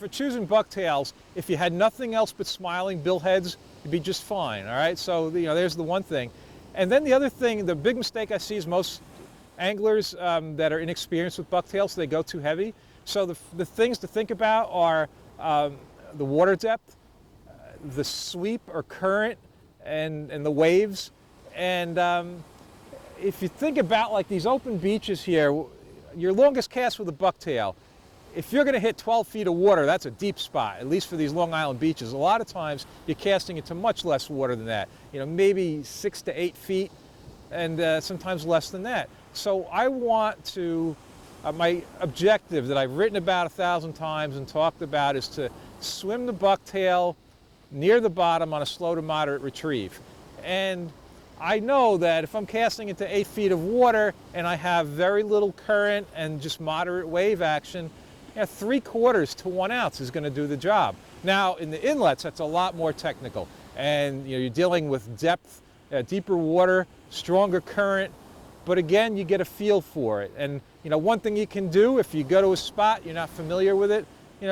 For choosing bucktails, if you had nothing else but smiling billheads, you'd be just fine, all right? So, there's the one thing. And then the other thing, the big mistake I see is most anglers that are inexperienced with bucktails, they go too heavy. So the things to think about are the water depth, the sweep or current, and the waves. And if you think about like these open beaches here, your longest cast with a bucktail, if you're going to hit 12 feet of water, that's a deep spot, at least for these Long Island beaches. A lot of times you're casting into much less water than that, maybe 6 to 8 feet, and sometimes less than that. So I want to, my objective that I've written about 1,000 times and talked about is to swim the bucktail near the bottom on a slow to moderate retrieve. And I know that if I'm casting into 8 feet of water and I have very little current and just moderate wave action, 3/4 to 1 ounce is going to do the job. Now in the inlets, that's a lot more technical, and you're dealing with depth, deeper water, stronger current, but again, you get a feel for it. And one thing you can do if you go to a spot you're not familiar with it,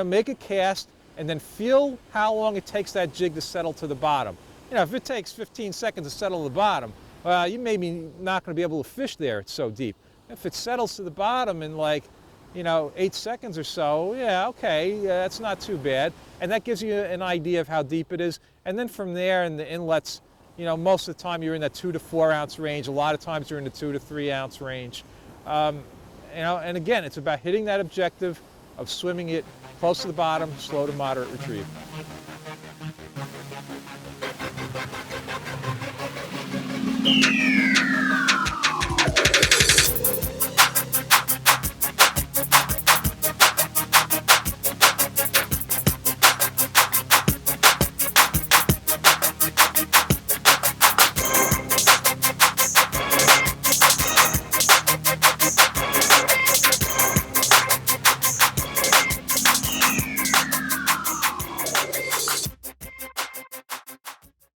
make a cast and then feel how long it takes that jig to settle to the bottom. If it takes 15 seconds to settle to the bottom, you may be not going to be able to fish there, it's so deep. If it settles to the bottom in like 8 seconds or so, yeah, okay, that's not too bad. And that gives you an idea of how deep it is. And then from there in the inlets, most of the time you're in that 2 to 4 ounce range. A lot of times you're in the 2 to 3 ounce range. And again, it's about hitting that objective of swimming it close to the bottom, slow to moderate retrieve.